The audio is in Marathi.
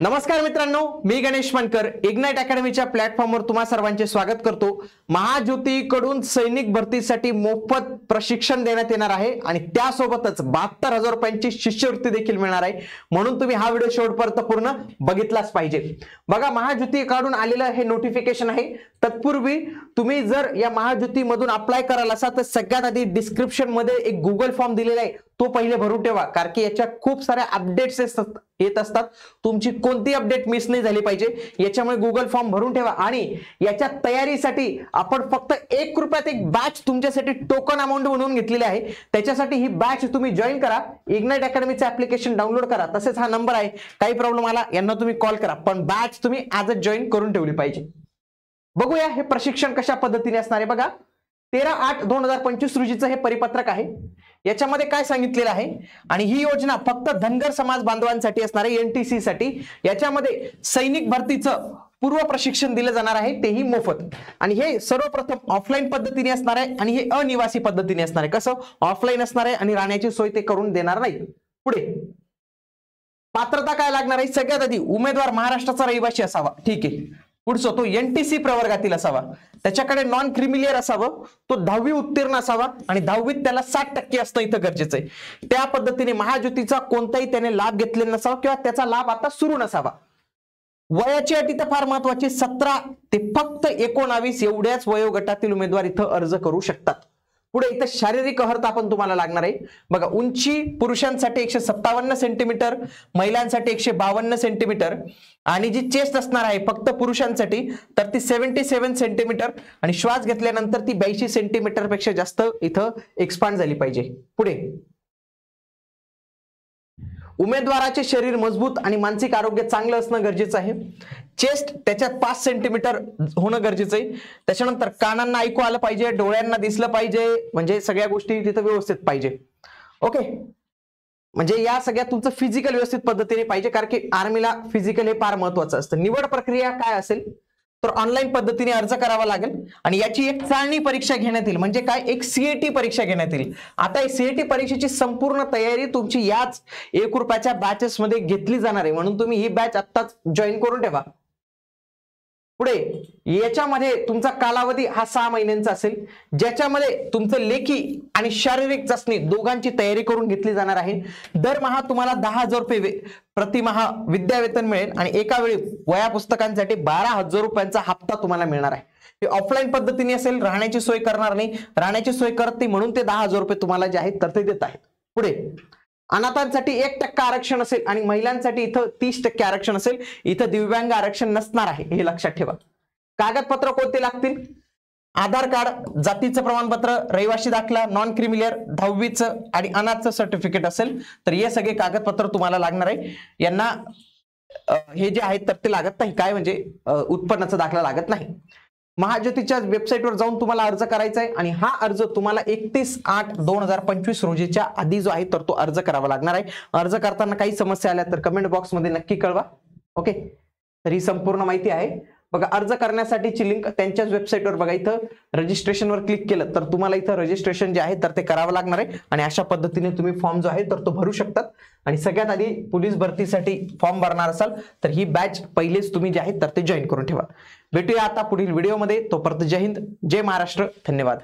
नमस्कार मित्रांनो, मी गणेश मानकर इग्नाइट अकॅडमीच्या प्लॅटफॉर्मवर तुम्हा सर्वांचे स्वागत करतो। महाज्योतीकडून सैनिक भरतीसाठी मोफत प्रशिक्षण देण्यात येणार आहे आणि त्यासोबतच 72,000 रुपयांची शिष्यवृत्ती देखील मिळणार आहे। म्हणून तुम्ही हा व्हिडिओ शेवटपर्यंत पूर्ण बघितलाच पाहिजे। बघा, महाज्योतीकडून आलेलं हे नोटिफिकेशन आहे। तत्पूर्वी तुम्ही जर या महाज्योतीमधून अप्लाय करायला असाल तर सगळ्यात आधी डिस्क्रिप्शन मध्ये एक गुगल फॉर्म दिलेला आहे, तो पहिले भरून ठेवा, कारण की याच्या खूप साऱ्या अपडेट्स येत असतात। तुमची कोणती अपडेट मिस नाही झाली पाहिजे याच्यामुळे गुगल फॉर्म भरून ठेवा। आणि याच्या तयारीसाठी आपण फक्त 1 रुपयात एक बॅच तुमच्यासाठी टोकन अमाउंट म्हणून घेतलेली आहे। त्याच्यासाठी ही बॅच तुम्ही जॉईन करा, इग्नाइट अकॅडमीचं ऍप्लिकेशन डाउनलोड करा, तसेच हा नंबर आहे, काही प्रॉब्लेम आला यांना तुम्ही कॉल करा, पण बॅच तुम्ही आजच जॉईन करून ठेवली पाहिजे। बघूया हे प्रशिक्षण कशा पद्धतीने असणार आहे। बघा, 13/8/2025 रोजीचं हे परिपत्रक आहे। याच्यामध्ये काय सांगितलेलं आहे, आणि ही योजना फक्त धनगर समाज बांधवांसाठी असणार आहे, एनटीसी साठी। याच्यामध्ये सैनिक भरतीचं पूर्व प्रशिक्षण दिलं जाणार आहे, तेही मोफत। आणि हे सर्वप्रथम ऑफलाईन पद्धतीने असणार आहे आणि हे अनिवासी पद्धतीने असणार आहे। कसं ऑफलाईन असणार आहे आणि राहण्याची सोय ते करून देणार नाही। पुढे पात्रता काय लागणार आहे, सगळ्यात आधी उमेदवार महाराष्ट्राचा रहिवासी असावा, ठीक आहे। पुढचं तो एनटीसी प्रवर्गातील असावा, त्याच्याकडे नॉन क्रिमिलियर असावं, तो 10वी उत्तीर्ण असावा आणि 10वीत त्याला 60% असणं इथं गरजेचं आहे। त्या पद्धतीने महाज्योतीचा कोणताही त्याने लाभ घेतलेला नसावा किंवा त्याचा लाभ आता सुरू नसावा। वयाची अट इथं फार महत्वाची, 17 ते फक्त 19 एवढ्याच वयोगटातील उमेदवार इथं अर्ज करू शकतात। पुढे इथं शारीरिक अर्हता पण तुम्हाला लागणार आहे। बघा, उंची पुरुषांसाठी 157 सेंटीमीटर, महिलांसाठी 152 सेंटीमीटर, आणि जी चेस्ट असणार आहे फक्त पुरुषांसाठी तर ती 77 सेंटीमीटर, आणि श्वास घेतल्यानंतर ती 82 सेंटीमीटर पेक्षा जास्त इथं एक्सपांड झाली पाहिजे। पुढे उमेदवाराचे शरीर मजबूत आणि मानसिक आरोग्य चांगलं असणं गरजेचं आहे। चेस्ट त्याच्यात 5 सेंटीमीटर होणं गरजेचं आहे। त्याच्यानंतर कानांना ऐकू आलं पाहिजे, डोळ्यांना दिसलं पाहिजे, म्हणजे सगळ्या गोष्टी तिथं व्यवस्थित पाहिजे। ओके, म्हणजे या सगळ्या तुमचं फिजिकल व्यवस्थित पद्धतीने पाहिजे, कारण की आर्मीला फिजिकल हे फार महत्वाचं असतं। निवड प्रक्रिया काय असेल तर ऑनलाईन पद्धतीने अर्ज करावा लागेल आणि याची एक चाळणी परीक्षा घेण्यात येईल, म्हणजे काय, एक सीएटी परीक्षा घेण्यात येईल। आता सीएटी परीक्षेची संपूर्ण तयारी तुमची याच 1 रुपयाच्या बॅचेस मध्ये घेतली जाणार आहे, म्हणून तुम्ही ही बॅच आत्ताच जॉईन करून ठेवा। पुढे याच्यामध्ये तुमचा कालावधी हा 6 महिन्यांचा असेल, ज्याच्यामध्ये तुमचं लेखी आणि शारीरिक चाचणी दोघांची तयारी करून घेतली जाणार आहे। दरमहा तुम्हाला 10,000 रुपये प्रतिमाह विद्यावेतन मिळेल आणि एका वेळी वया पुस्तकांसाठी 12,000 रुपयांचा हप्ता तुम्हाला मिळणार आहे। हे ऑफलाईन पद्धतीने असेल, राहण्याची सोय करणार नाही, राहण्याची सोय करत नाही म्हणून ते 10,000 रुपये तुम्हाला जे आहेत तर ते देत आहेत। पुढे अनाथांसाठी 1% आरक्षण असेल आणि महिलांसाठी इथं 30% आरक्षण असेल। इथं दिव्यांग आरक्षण नसणार आहे, हे लक्षात ठेवा। कागदपत्र कोणते लागतील, आधार कार्ड, जातीचं प्रमाणपत्र, रहिवासी दाखला, नॉन क्रिमिलियर, 10वीचं आणि अनाथचं सर्टिफिकेट असेल तर हे सगळे कागदपत्र तुम्हाला लागणार आहे। यांना हे जे आहेत तर ते लागत नाही, काय म्हणजे उत्पन्नाचा दाखला लागत नाही। महाज्योतीच्या वेबसाईटवर जाऊन तुम्हाला अर्ज करायचा आहे आणि हा अर्ज तुम्हाला 31/8/2025 रोजीच्या आधी जो आहे तर तो अर्ज करावा लागणार आहे। अर्ज करताना काही समस्या आल्या तर कमेंट बॉक्स मध्ये नक्की कळवा। ओके, तर ही संपूर्ण माहिती आहे। बघा, अर्ज करण्यासाठीची लिंक त्यांच्याच वेबसाईटवर बघा, इथं रजिस्ट्रेशनवर क्लिक केलं तर तुम्हाला इथं रजिस्ट्रेशन जे आहे तर ते करावं लागणार आहे आणि अशा पद्धतीने तुम्ही फॉर्म जो आहे तर तो भरू शकतात। आणि सगळ्यात आधी पोलीस भरतीसाठी फॉर्म भरणार असाल तर ही बॅच पहिलेच तुम्ही जे आहे तर ते जॉईन करून ठेवा। भेटूया आता पुढील व्हिडिओमध्ये, तोपर्यंत जय हिंद, जय महाराष्ट्र, धन्यवाद।